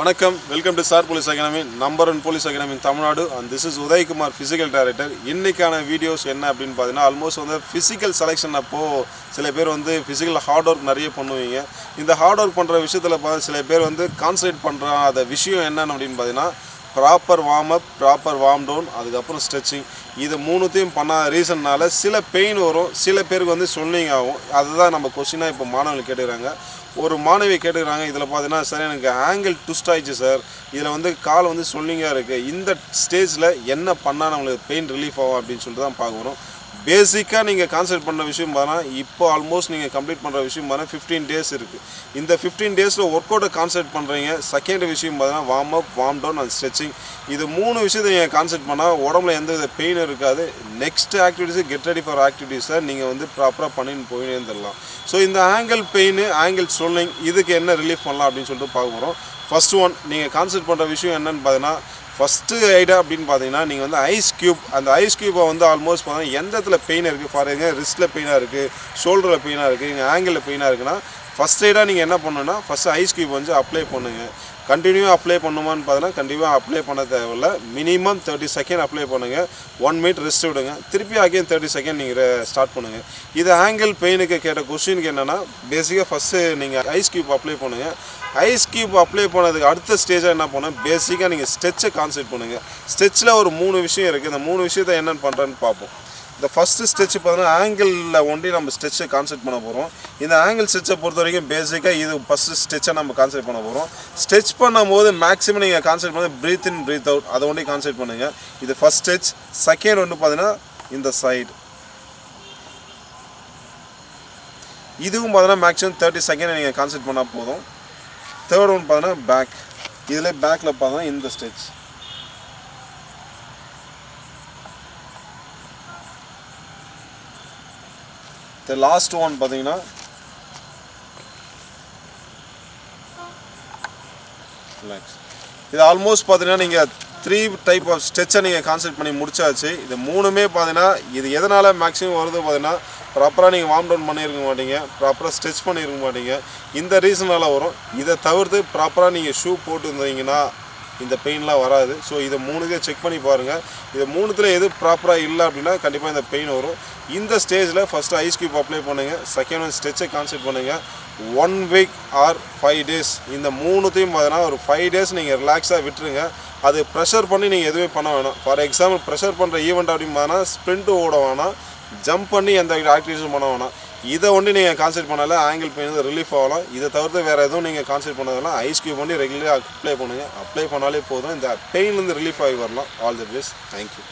வணக்கம், welcome to sir police academy, number 1 police academy in Tamil Nadu. And this is Udayakumar, physical director. இன்னைக்கான videos என்ன அப்படின்னு பார்த்தீங்கன்னா, ஆல்மோஸ்ட் வந்து ஃபிசிக்கல் செலெக்ஷன் அப்போது சில பேர் வந்து ஃபிசிக்கல் ஹார்ட் ஒர்க் நிறைய பண்ணுவீங்க. இந்த ஹார்ட் ஒர்க் பண்ணுற விஷயத்தில் பார்த்து சில பேர் வந்து கான்சன்ட்ரேட் பண்ணுற அந்த விஷயம் என்னன்னு அப்படின்னு பார்த்தீங்கன்னா, proper warm up, proper warm down, அதுக்கப்புறம் ஸ்ட்ரெச்சிங். இது மூணுத்தையும் பண்ணாத ரீசன்னால சில பெயின் வரும், சில பேருக்கு வந்து ஸ்வெல்லிங் ஆகும். அதுதான் நம்ம கொஸ்டினாக இப்போ மாணவர்கள் கேட்டுக்கிறாங்க. ஒரு மாணவி கேட்டுக்கிறாங்க, இதில் பார்த்தீங்கன்னா சார் எனக்கு ஆங்கிள் ட்விஸ்ட் ஆயிடுச்சு சார், இதில் வந்து கால் வந்து ஸ்வெல்லிங்காக இருக்குது, இந்த ஸ்டேஜில் என்ன பண்ணால் நம்மளுக்கு பெயின் ரிலீஃப் ஆகும் அப்படின்னு சொல்லிட்டு தான் பார்க்க வரும். பேசிக்காக நீங்கள் கான்சன்ட்ரேட் பண்ணுற விஷயம் பார்த்தீங்கன்னா, இப்போ ஆல்மோஸ்ட் நீங்கள் கம்ப்ளீட் பண்ணுற விஷயம் பார்த்தீங்கன்னா 15 டேஸ் இருக்குது. இந்த 15 டேஸில் ஒர்க் அவுட்டை கான்சன்ட்ரேட் பண்ணுறீங்க. செகண்ட் விஷயம் பார்த்தீங்கன்னா warm up, warm down and stretching. இது 3 விஷயத்தை நீங்கள் கான்சன்ட்ரேட் பண்ணால் உடம்புல எந்த வித பெயின் இருக்காது. Next activities, get ready for ஆக்டிவிட்டீஸை நீங்கள் வந்து ப்ராப்பராக பண்ணின்னு போயினே இருந்துடலாம். ஸோ இந்த ஆங்கிள் பெயின், ஆங்கிள் ஸ்வெல்லிங், இதுக்கு என்ன ரிலீஃப் பண்ணலாம் அப்படின்னு சொல்லிட்டு பார்க்க போகிறோம். ஃபர்ஸ்ட் ஒன், நீங்கள் கான்சன்ட்ரேட் பண்ணுற விஷயம் என்னென்னு பார்த்தீங்கன்னா, ஃபஸ்ட்டு ஐடியா அப்படின்னு பார்த்தீங்கன்னா, நீங்கள் வந்து ஐஸ் க்யூப், அந்த ஐஸ் க்யூப்பை வந்து ஆல்மோஸ்ட் பார்த்தீங்கன்னா எந்த இடத்துல பெயின் இருக்குது, ஃபார் எக்ஸாம்பிள் ரிஸ்ட்டில் பெயினாக இருக்குது, ஷோல்டரில் பெயினாக இருக்குது, இங்கே ஆங்கிளில் பெயினாக இருக்குன்னா, ஃபஸ்ட் ஐடாக நீங்கள் என்ன பண்ணணுன்னா, ஃபஸ்ட்டு ஐஸ் க்யூப் வந்து அப்ளை பண்ணுங்கள். கண்டினியூவாக அப்ளை பண்ணுமான்னு பார்த்தீங்கன்னா, கண்டிப்பாக அப்ளை பண்ண தேவையில்லை. மினிமம் 30 செகண்ட் அப்ளை பண்ணுங்கள். 1 மினிட் ரெஸ்ட் விடுங்க. திருப்பி அகைன் 30 செகண்ட் நீங்கள் ஸ்டார்ட் பண்ணுங்கள். இது ஆங்கிள் பெயினுக்கு கேட்ட கொஸ்டினுக்கு என்னென்னா, பேசிக்காக ஃபஸ்ட்டு நீங்கள் ஐஸ் க்யூப் அப்ளை பண்ணுங்கள். ஐஸ் க்யூப் அப்ளை பண்ணதுக்கு அடுத்த ஸ்டேஜாக என்ன பண்ணணும், பேசிக்காக நீங்கள் ஸ்ட்ரெச்சை கான்சன்ட்ரேட் பண்ணுங்கள். ஸ்ட்ரெச்சில் ஒரு 3 விஷயம் இருக்குது. இந்த 3 விஷயத்தை என்னென்னு பண்ணுறேன்னு பார்ப்போம். இந்த ஃபஸ்ட்டு ஸ்ட்ரெச் பார்த்தீங்கன்னா, ஆங்கிளில் ஒண்டி நம்ம ஸ்ட்ரெச்சை கான்சன்ட்ரேட் பண்ண போகிறோம். இந்த ஆங்கிள் ஸ்ட்ரெச்சை பொறுத்த வரைக்கும் பேசிக்காக இது ஃபஸ்ட்டு ஸ்ட்ரெச்சை நம்ம கான்சன்ட்ரேட் பண்ண போகிறோம். ஸ்ட்ரெச் பண்ணும்போது மேக்ஸிமம் நீங்கள் கான்சன்ட்ரேட் பண்ணி ப்ரீத் இன் ப்ரீத் அவுட், அதை ஒண்டி கான்சன்ட்ரேட் பண்ணுங்கள். இது ஃபஸ்ட் ஸ்ட்ரெச். செகண்ட் ஒன்று பார்த்தீங்கன்னா இந்த சைடு, இதுவும் பார்த்தீங்கன்னா மேக்ஸிமம் 30 செகண்ட் நீங்கள் கான்சன்ட்ரேட் பண்ணால் போதும். தேர்ட் ஒன் பார்த்தீங்கன்னா பேக், இதில் பேக்கில் பார்த்தீங்கன்னா இந்த ஸ்ட்ரெச். The last one பார்த்தீங்கன்னா ரிலாக்ஸ். இது ஆல்மோஸ்ட் பார்த்தீங்கன்னா நீங்கள் 3 டைப் ஆஃப் ஸ்ட்ரெச்சை நீங்கள் கான்சன்ட்ரேட் பண்ணி முடிச்சாச்சு. இது 3மே பார்த்தீங்கன்னா, இது எதனால் மேக்ஸிமம் வருது பார்த்தீங்கன்னா, ப்ராப்பராக நீங்கள் வார்ம் டவுன் பண்ணியிருக்க மாட்டீங்க, ப்ராப்பராக ஸ்ட்ரெச் பண்ணியிருக்க மாட்டீங்க. இந்த ரீசனால் வரும். இதை தவிர்த்து ப்ராப்பராக நீங்கள் ஷூ போட்டு இருந்தீங்கன்னா இந்த பெயின்லாம் வராது. ஸோ இதை 3 செக் பண்ணி பாருங்கள். இது 3த்தில் எது ப்ராப்பராக இல்லை அப்படின்னா கண்டிப்பாக இந்த பெயின் வரும். இந்த ஸ்டேஜில் ஃபஸ்ட்டு ஐஸ் க்யூப் அப்ளை பண்ணுங்கள். செகண்ட் ஒன் ஸ்ட்ரெச்சை கான்சன்ட்ரேட் பண்ணுங்கள். 1 வீக் ஆர் 5 டேஸ், இந்த 3த்தையும் பார்த்தீங்கன்னா ஒரு 5 டேஸ் நீங்கள் ரிலாக்ஸாக விட்டுருங்க. அது ப்ரெஷர் பண்ணி நீங்கள் எதுவுமே பண்ண வேணாம். ஃபார் எக்ஸாம்பிள் ப்ரெஷர் பண்ணுற ஈவெண்ட் அப்படின்னு பார்த்தீங்கன்னா, ஸ்ப்ரிண்ட்டு ஓட வேணாம், ஜம்ப் பண்ணி எந்த ஆக்டிவிட்டிஸும் பண்ண வேணாம். இதை ஒன்று நீங்கள் கான்சன்ட்ரேட் பண்ணால ஆங்கிள் பெயின் ரிலீஃப் ஆகலாம். இதை தவிர்த்து வேறு எதுவும் நீங்கள் கான்சன்ட்ரேட் பண்ணதெல்லாம் ஐஸ் க்யூப் பண்ணி ரெகுலராக அப்ளை பண்ணுங்கள். அப்ளை பண்ணாலே போதும், இந்த பெயின்லேருந்து ரிலீஃப் ஆகி வரலாம். All the best. தேங்க்யூ.